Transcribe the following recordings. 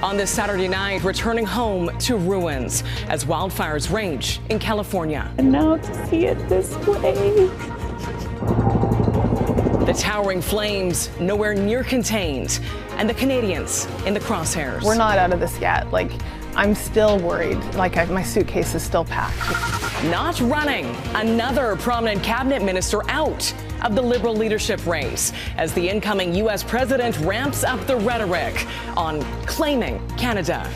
On this Saturday night, returning home to ruins as wildfires rage in California. And now to see it this way. The towering flames nowhere near contained, and the Canadians in the crosshairs. We're not out of this yet. Like, I'm still worried. Like, my suitcase is still packed. Not running. Another prominent cabinet minister out of the Liberal leadership race as the incoming U.S. president ramps up the rhetoric on claiming Canada.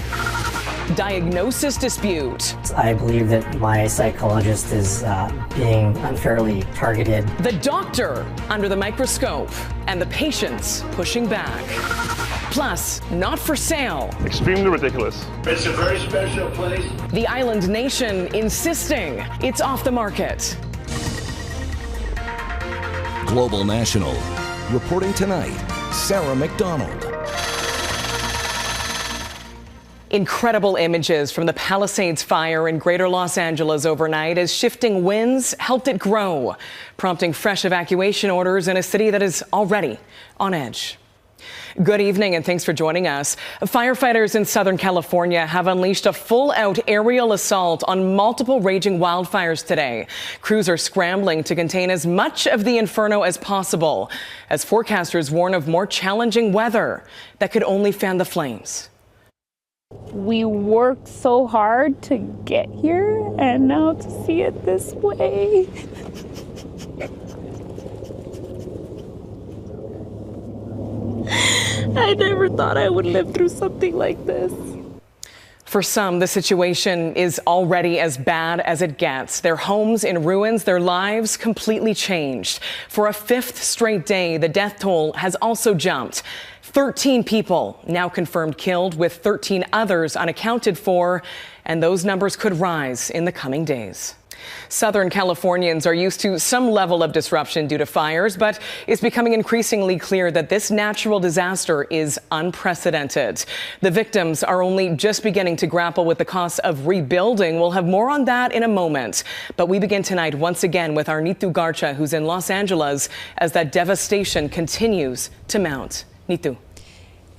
Diagnosis dispute. I believe that my psychologist is being unfairly targeted. The doctor under the microscope and the patients pushing back. Plus, not for sale. Extremely ridiculous. It's a very special place. The island nation insisting it's off the market. Global National. Reporting tonight, Sarah McDonald. Incredible images from the Palisades fire in Greater Los Angeles overnight as shifting winds helped it grow, prompting fresh evacuation orders in a city that is already on edge. Good evening and thanks for joining us. Firefighters in Southern California have unleashed a full-out aerial assault on multiple raging wildfires today. Crews are scrambling to contain as much of the inferno as possible, as forecasters warn of more challenging weather that could only fan the flames. We worked so hard to get here, and now to see it this way. I never thought I would live through something like this. For some, the situation is already as bad as it gets. Their homes in ruins, their lives completely changed. For a fifth straight day, the death toll has also jumped. 13 people now confirmed killed, with 13 others unaccounted for, and those numbers could rise in the coming days. Southern Californians are used to some level of disruption due to fires, but it's becoming increasingly clear that this natural disaster is unprecedented. The victims are only just beginning to grapple with the costs of rebuilding. We'll have more on that in a moment. But we begin tonight once again with our Nitu Garcha, who's in Los Angeles, as that devastation continues to mount. Nitu.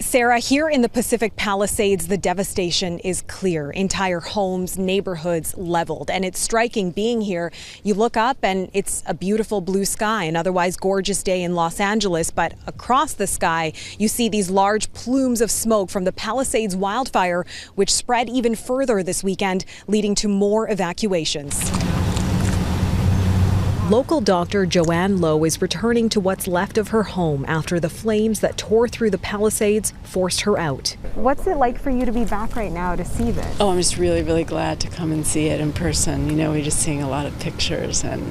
Sarah, here in the Pacific Palisades, the devastation is clear. Entire homes, neighborhoods leveled. And it's striking being here. You look up and it's a beautiful blue sky, an otherwise gorgeous day in Los Angeles. But across the sky, you see these large plumes of smoke from the Palisades wildfire, which spread even further this weekend, leading to more evacuations. Local doctor Joanne Lowe is returning to what's left of her home after the flames that tore through the Palisades forced her out. What's it like for you to be back right now to see this? Oh, I'm just really, really glad to come and see it in person. You know, we're just seeing a lot of pictures and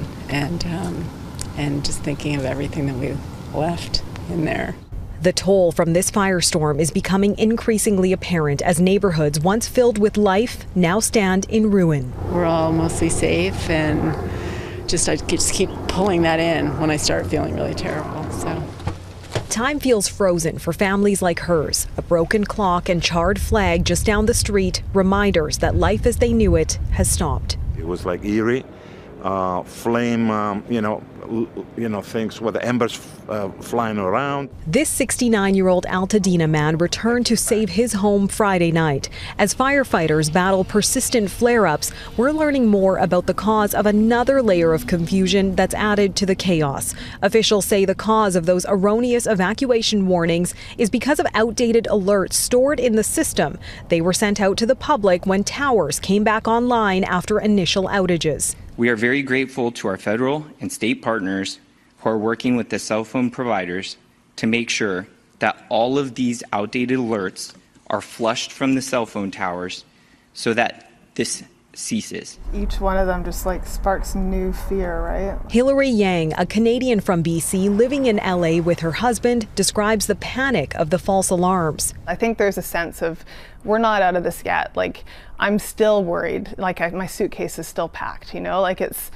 just thinking of everything that we left in there. The toll from this firestorm is becoming increasingly apparent as neighborhoods once filled with life now stand in ruin. We're all mostly safe, and I just keep pulling that in when I start feeling really terrible. So time feels frozen for families like hers. A broken clock and charred flag just down the street, reminders that life as they knew it has stopped. It was like eerie, flame, things with the embers flying around. This 69-year-old Altadena man returned to save his home Friday night. As firefighters battle persistent flare-ups, we're learning more about the cause of another layer of confusion that's added to the chaos. Officials say the cause of those erroneous evacuation warnings is because of outdated alerts stored in the system. They were sent out to the public when towers came back online after initial outages. We are very grateful to our federal and state partners who are working with the cell phone providers to make sure that all of these outdated alerts are flushed from the cell phone towers so that this ceases. Each one of them just sparks new fear, right? Hilary Yang, a Canadian from BC living in LA with her husband, describes the panic of the false alarms. I think there's a sense of we're not out of this yet. I'm still worried. My suitcase is still packed, it's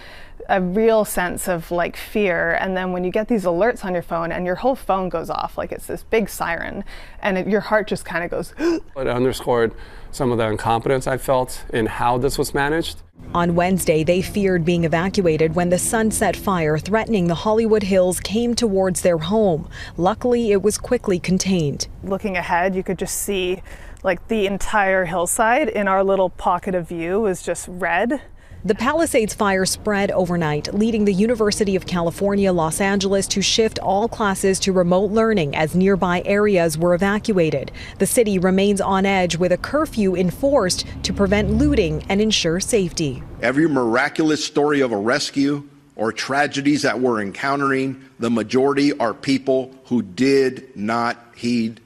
a real sense of fear. And then when you get these alerts on your phone and your whole phone goes off, it's this big siren, and your heart just kind of goes. It underscored some of the incompetence I felt in how this was managed. On Wednesday, they feared being evacuated when the Sunset Fire threatening the Hollywood Hills came towards their home. Luckily, it was quickly contained. Looking ahead, you could just see like the entire hillside in our little pocket of view was just red. The Palisades fire spread overnight, leading the University of California, Los Angeles to shift all classes to remote learning as nearby areas were evacuated. The city remains on edge with a curfew enforced to prevent looting and ensure safety. Every miraculous story of a rescue or tragedies that we're encountering, the majority are people who did not heed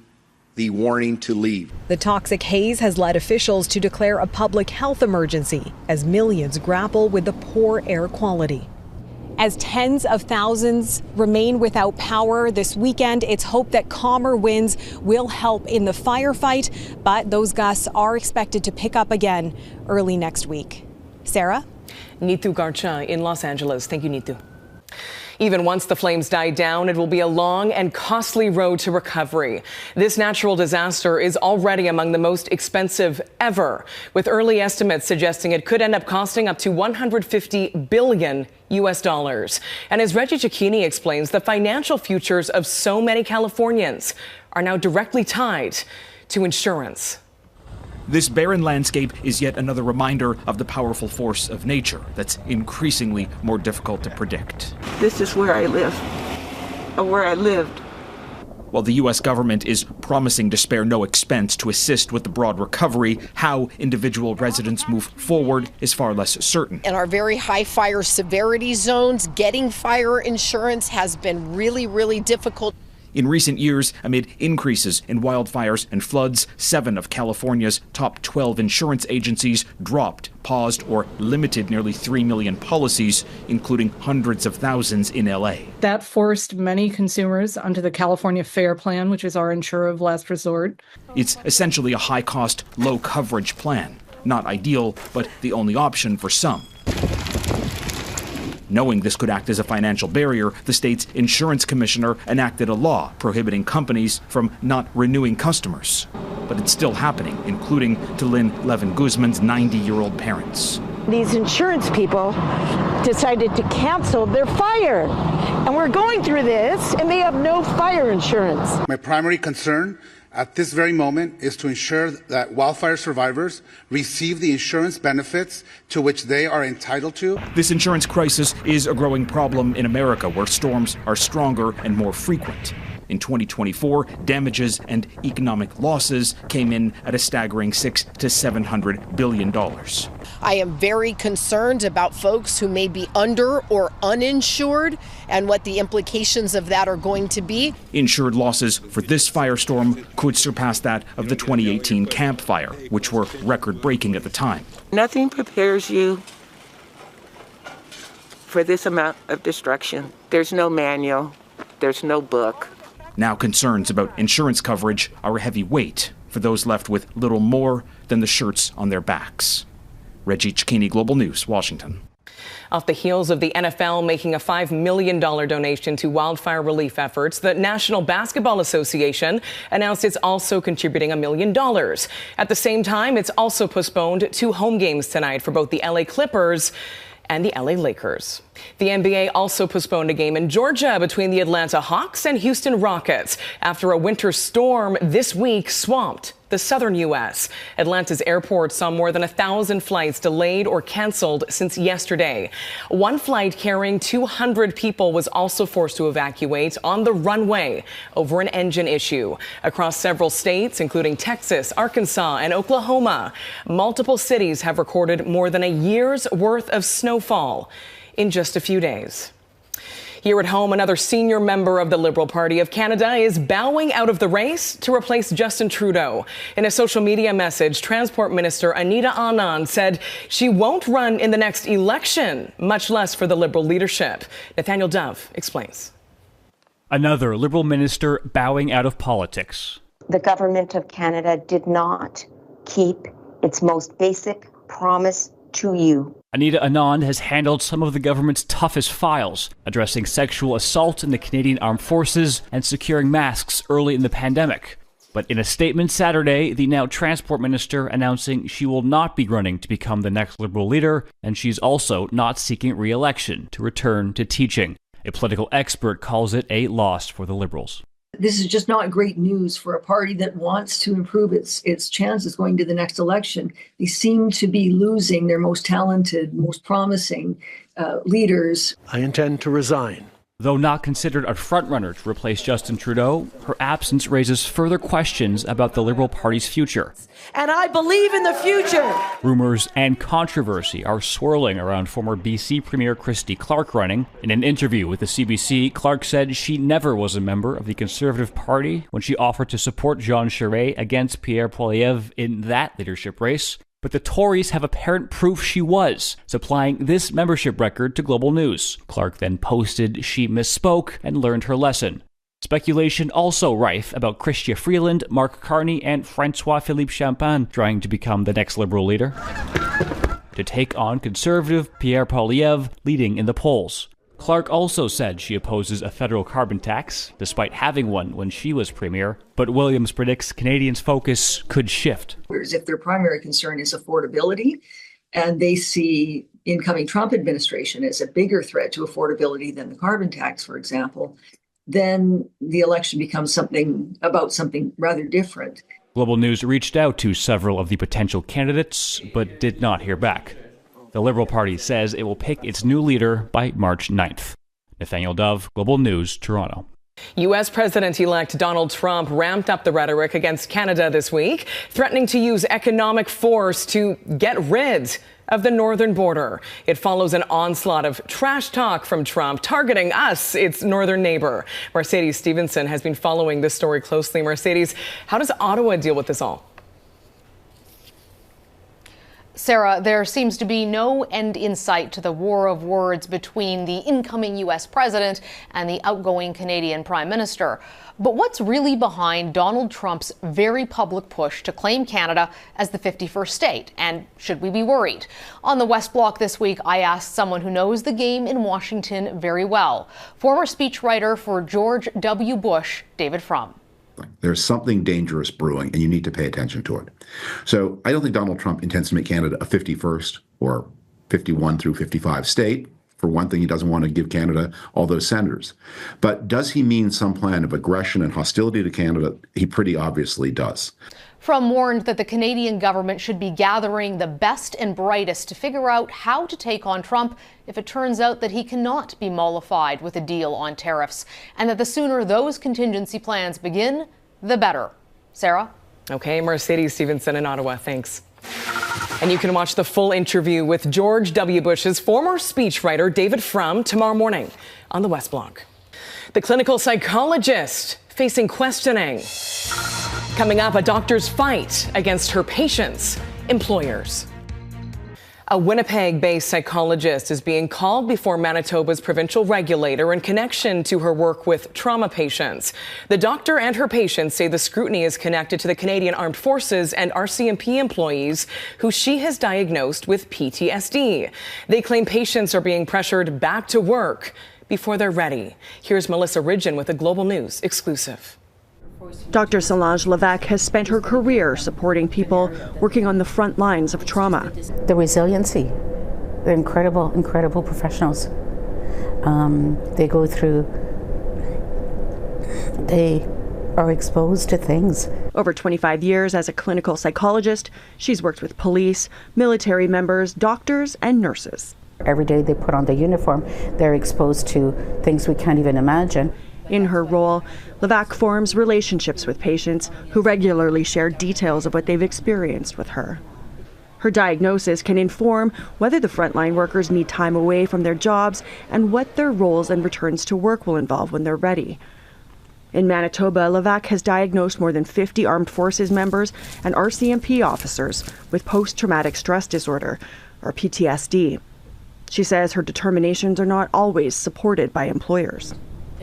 the warning to leave. The toxic haze has led officials to declare a public health emergency as millions grapple with the poor air quality. As tens of thousands remain without power this weekend, it's hoped that calmer winds will help in the firefight, but those gusts are expected to pick up again early next week. Sarah? Neetu Garcha in Los Angeles. Thank you, Neetu. Even once the flames die down, it will be a long and costly road to recovery. This natural disaster is already among the most expensive ever, with early estimates suggesting it could end up costing up to $150 billion US. And as Reggie Cicchini explains, the financial futures of so many Californians are now directly tied to insurance. This barren landscape is yet another reminder of the powerful force of nature that's increasingly more difficult to predict. This is where I live, or where I lived. While the U.S. government is promising to spare no expense to assist with the broad recovery, how individual residents move forward is far less certain. In our very high fire severity zones, getting fire insurance has been really, really difficult. In recent years, amid increases in wildfires and floods, 7 of California's top 12 insurance agencies dropped, paused, or limited nearly 3 million policies, including hundreds of thousands in L.A. That forced many consumers onto the California FAIR plan, which is our insurer of last resort. It's essentially a high-cost, low-coverage plan. Not ideal, but the only option for some. Knowing this could act as a financial barrier, the state's insurance commissioner enacted a law prohibiting companies from not renewing customers. But it's still happening, including to Lynn Levin Guzman's 90-year-old parents. These insurance people decided to cancel their fire. And we're going through this, and they have no fire insurance. My primary concern at this very moment is to ensure that wildfire survivors receive the insurance benefits to which they are entitled to. This insurance crisis is a growing problem in America, where storms are stronger and more frequent. In 2024, damages and economic losses came in at a staggering $600 to $700 billion. I am very concerned about folks who may be under or uninsured and what the implications of that are going to be. Insured losses for this firestorm could surpass that of the 2018 Camp Fire, which were record-breaking at the time. Nothing prepares you for this amount of destruction. There's no manual, there's no book. Now concerns about insurance coverage are a heavy weight for those left with little more than the shirts on their backs. Reggie Cicchini, Global News, Washington. Off the heels of the NFL making a $5 million donation to wildfire relief efforts, the National Basketball Association announced it's also contributing $1 million. At the same time, it's also postponed 2 home games tonight for both the LA Clippers and the LA Lakers. The NBA also postponed a game in Georgia between the Atlanta Hawks and Houston Rockets after a winter storm this week swamped the southern U.S. Atlanta's airport saw more than 1,000 flights delayed or canceled since yesterday. One flight carrying 200 people was also forced to evacuate on the runway over an engine issue. Across several states, including Texas, Arkansas, and Oklahoma, multiple cities have recorded more than a year's worth of snowfall in just a few days. Here at home, another senior member of the Liberal Party of Canada is bowing out of the race to replace Justin Trudeau. In a social media message, Transport Minister Anita Anand said she won't run in the next election, much less for the Liberal leadership. Nathaniel Dove explains. Another Liberal minister bowing out of politics. The government of Canada did not keep its most basic promise to you. Anita Anand has handled some of the government's toughest files, addressing sexual assault in the Canadian Armed Forces and securing masks early in the pandemic. But in a statement Saturday, the now Transport Minister announcing she will not be running to become the next Liberal leader, and she's also not seeking re-election to return to teaching. A political expert calls it a loss for the Liberals. This is just not great news for a party that wants to improve its chances going to the next election. They seem to be losing their most talented, most promising leaders. I intend to resign. Though not considered a frontrunner to replace Justin Trudeau, her absence raises further questions about the Liberal Party's future. And I believe in the future. Rumors and controversy are swirling around former BC Premier Christy Clark running. In an interview with the CBC, Clark said she never was a member of the Conservative Party when she offered to support Jean Charest against Pierre Poilievre in that leadership race. But the Tories have apparent proof she was, supplying this membership record to Global News. Clark then posted she misspoke and learned her lesson. Speculation also rife about Chrystia Freeland, Mark Carney, and Francois-Philippe Champagne trying to become the next Liberal leader to take on Conservative Pierre Poilievre leading in the polls. Clark also said she opposes a federal carbon tax, despite having one when she was premier, but Williams predicts Canadians' focus could shift. Whereas if their primary concern is affordability, and they see incoming Trump administration as a bigger threat to affordability than the carbon tax, for example, then the election becomes something rather different. Global News reached out to several of the potential candidates, but did not hear back. The Liberal Party says it will pick its new leader by March 9th. Nathaniel Dove, Global News, Toronto. U.S. President-elect Donald Trump ramped up the rhetoric against Canada this week, threatening to use economic force to get rid of the northern border. It follows an onslaught of trash talk from Trump targeting us, its northern neighbor. Mercedes Stevenson has been following this story closely. Mercedes, how does Ottawa deal with this all? Sarah, there seems to be no end in sight to the war of words between the incoming U.S. president and the outgoing Canadian prime minister. But what's really behind Donald Trump's very public push to claim Canada as the 51st state? And should we be worried? On the West Block this week, I asked someone who knows the game in Washington very well, former speechwriter for George W. Bush, David Frum. There's something dangerous brewing, and you need to pay attention to it. So I don't think Donald Trump intends to make Canada a 51st or 51 through 55 state. For one thing, he doesn't want to give Canada all those senators. But does he mean some plan of aggression and hostility to Canada? He pretty obviously does. Frum warned that the Canadian government should be gathering the best and brightest to figure out how to take on Trump if it turns out that he cannot be mollified with a deal on tariffs, and that the sooner those contingency plans begin, the better. Sarah? Okay, Mercedes Stevenson in Ottawa. Thanks. And you can watch the full interview with George W. Bush's former speechwriter David Frum tomorrow morning on the West Block. The clinical psychologist facing questioning. Coming up, a doctor's fight against her patients' employers. A Winnipeg-based psychologist is being called before Manitoba's provincial regulator in connection to her work with trauma patients. The doctor and her patients say the scrutiny is connected to the Canadian Armed Forces and RCMP employees who she has diagnosed with PTSD. They claim patients are being pressured back to work before they're ready. Here's Melissa Ridgen with a Global News exclusive. Dr. Solange Levesque has spent her career supporting people working on the front lines of trauma. The resiliency, they're incredible professionals. They go through, they are exposed to things. Over 25 years as a clinical psychologist, she's worked with police, military members, doctors, and nurses. Every day they put on the uniform, they're exposed to things we can't even imagine. In her role, Levesque forms relationships with patients who regularly share details of what they've experienced with her. Her diagnosis can inform whether the frontline workers need time away from their jobs and what their roles and returns to work will involve when they're ready. In Manitoba, Levesque has diagnosed more than 50 armed forces members and RCMP officers with post-traumatic stress disorder, or PTSD. She says her determinations are not always supported by employers.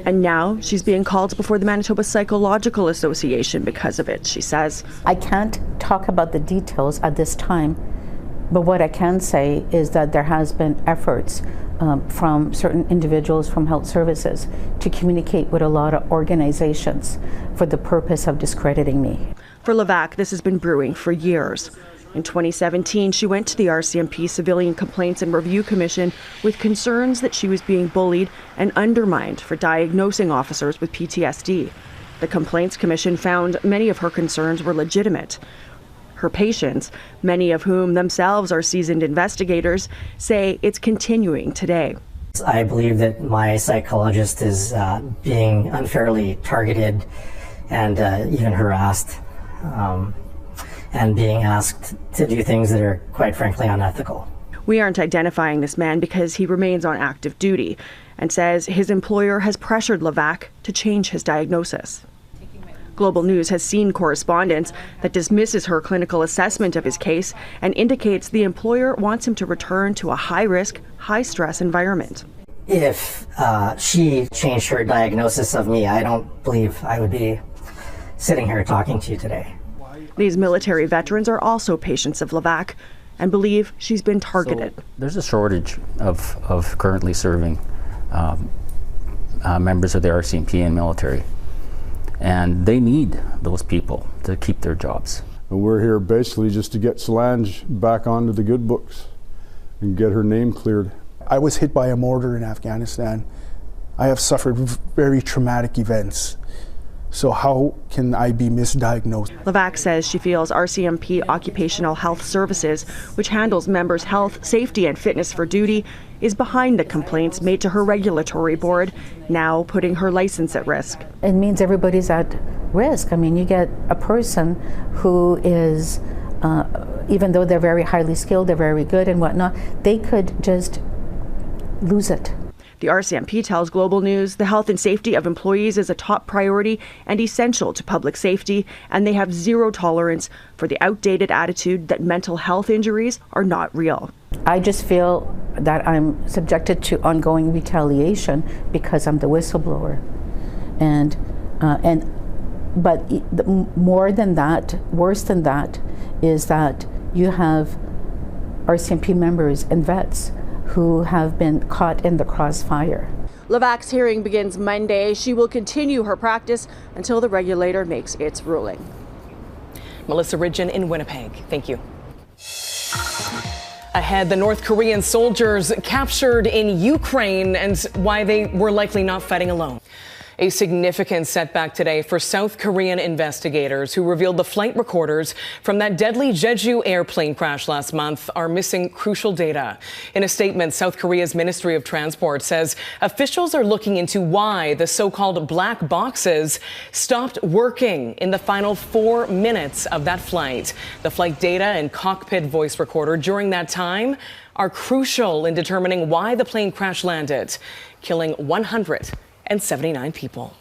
And now she's being called before the Manitoba Psychological Association because of it, she says. I can't talk about the details at this time, but what I can say is that there has been efforts from certain individuals from health services to communicate with a lot of organizations for the purpose of discrediting me. For Levesque, this has been brewing for years. In 2017, she went to the RCMP Civilian Complaints and Review Commission with concerns that she was being bullied and undermined for diagnosing officers with PTSD. The Complaints Commission found many of her concerns were legitimate. Her patients, many of whom themselves are seasoned investigators, say it's continuing today. I believe that my psychologist is being unfairly targeted and even harassed and being asked to do things that are quite frankly unethical. We aren't identifying this man because he remains on active duty and says his employer has pressured Levac to change his diagnosis. Global News has seen correspondence that dismisses her clinical assessment of his case and indicates the employer wants him to return to a high-risk, high-stress environment. If she changed her diagnosis of me, I don't believe I would be sitting here talking to you today. These military veterans are also patients of Levac and believe she's been targeted. So there's a shortage of currently serving members of the RCMP and military, and they need those people to keep their jobs. And we're here basically just to get Solange back onto the good books and get her name cleared. I was hit by a mortar in Afghanistan. I have suffered very traumatic events. So how can I be misdiagnosed? Levac says she feels RCMP Occupational Health Services, which handles members' health, safety, and fitness for duty, is behind the complaints made to her regulatory board, now putting her license at risk. It means everybody's at risk. I mean, you get a person who is, even though they're very highly skilled, they're very good and whatnot, they could just lose it. The RCMP tells Global News the health and safety of employees is a top priority and essential to public safety, and they have zero tolerance for the outdated attitude that mental health injuries are not real. I just feel that I'm subjected to ongoing retaliation because I'm the whistleblower. But more than that, worse than that, is that you have RCMP members and vets who have been caught in the crossfire. Levac's hearing begins Monday. She will continue her practice until the regulator makes its ruling. Melissa Ridgen in Winnipeg. Thank you. Ahead, the North Korean soldiers captured in Ukraine and why they were likely not fighting alone. A significant setback today for South Korean investigators who revealed the flight recorders from that deadly Jeju airplane crash last month are missing crucial data. In a statement, South Korea's Ministry of Transport says officials are looking into why the so-called black boxes stopped working in the final 4 minutes of that flight. The flight data and cockpit voice recorder during that time are crucial in determining why the plane crash landed, killing 179 people.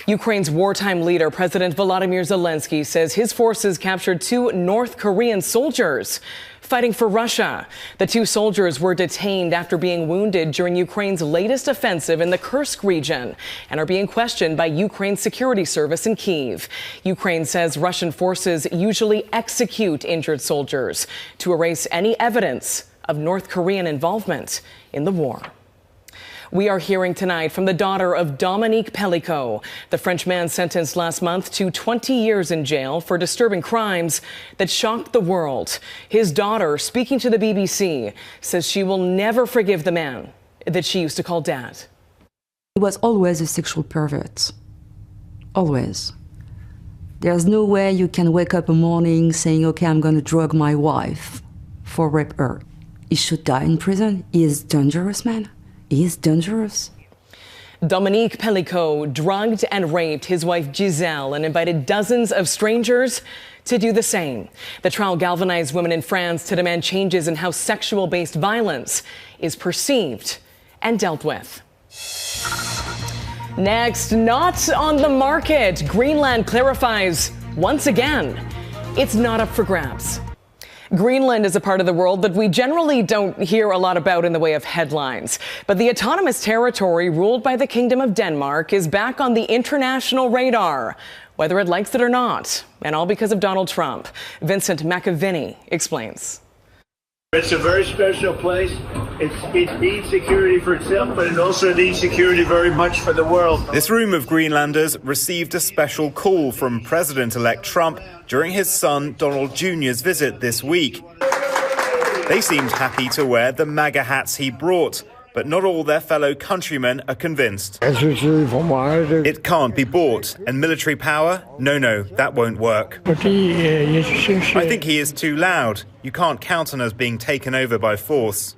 Ukraine's wartime leader, President Volodymyr Zelensky, says his forces captured 2 North Korean soldiers fighting for Russia. The 2 soldiers were detained after being wounded during Ukraine's latest offensive in the Kursk region and are being questioned by Ukraine's security service in Kyiv. Ukraine says Russian forces usually execute injured soldiers to erase any evidence of North Korean involvement in the war. We are hearing tonight from the daughter of Dominique Pellicot, the French man sentenced last month to 20 years in jail for disturbing crimes that shocked the world. His daughter, speaking to the BBC, says she will never forgive the man that she used to call dad. He was always a sexual pervert. Always. There's no way you can wake up a morning saying, okay, I'm going to drug my wife for rape her. He should die in prison. He is dangerous, man. He is dangerous. Dominique Pellicot drugged and raped his wife Giselle and invited dozens of strangers to do the same. The trial galvanized women in France to demand changes in how sexual-based violence is perceived and dealt with. Next, not on the market. Greenland clarifies once again it's not up for grabs. Greenland is a part of the world that we generally don't hear a lot about in the way of headlines. But the autonomous territory ruled by the Kingdom of Denmark is back on the international radar, whether it likes it or not, and all because of Donald Trump. Vincent McAviney explains. It's a very special place. It needs security for itself, but it also needs security very much for the world. This room of Greenlanders received a special call from President-elect Trump during his son Donald Jr.'s visit this week. They seemed happy to wear the MAGA hats he brought, but not all their fellow countrymen are convinced. It can't be bought. And military power? No, that won't work. I think he is too loud. You can't count on us being taken over by force.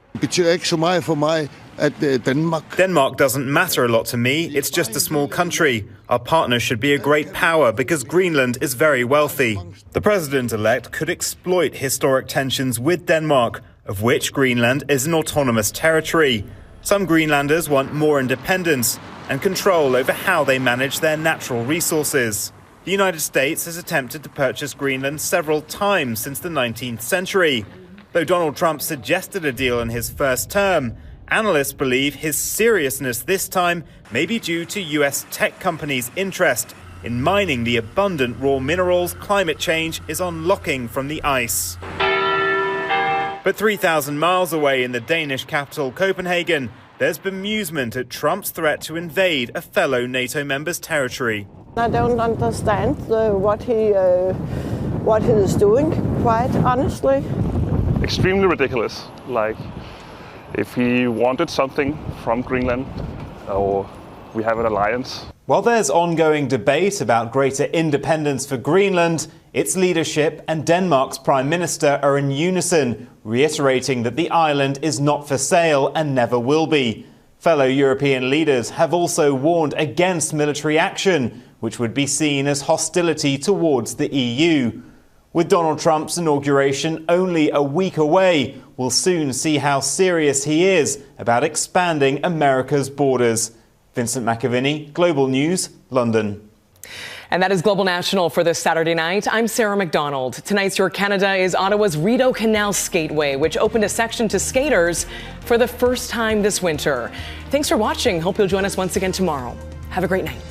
Denmark doesn't matter a lot to me. It's just a small country. Our partner should be a great power because Greenland is very wealthy. The president-elect could exploit historic tensions with Denmark, of which Greenland is an autonomous territory. Some Greenlanders want more independence and control over how they manage their natural resources. The United States has attempted to purchase Greenland several times since the 19th century. Though Donald Trump suggested a deal in his first term, analysts believe his seriousness this time may be due to US tech companies' interest in mining the abundant raw minerals climate change is unlocking from the ice. But 3,000 miles away in the Danish capital Copenhagen, there's bemusement at Trump's threat to invade a fellow NATO member's territory. I don't understand what he is doing, quite honestly. Extremely ridiculous. Like, if he wanted something from Greenland, or we have an alliance. While there's ongoing debate about greater independence for Greenland, its leadership and Denmark's Prime Minister are in unison, reiterating that the island is not for sale and never will be. Fellow European leaders have also warned against military action, which would be seen as hostility towards the EU. With Donald Trump's inauguration only a week away, we'll soon see how serious he is about expanding America's borders. Vincent McAviney, Global News, London. And that is Global National for this Saturday night. I'm Sarah McDonald. Tonight's Your Canada is Ottawa's Rideau Canal Skateway, which opened a section to skaters for the first time this winter. Thanks for watching. Hope you'll join us once again tomorrow. Have a great night.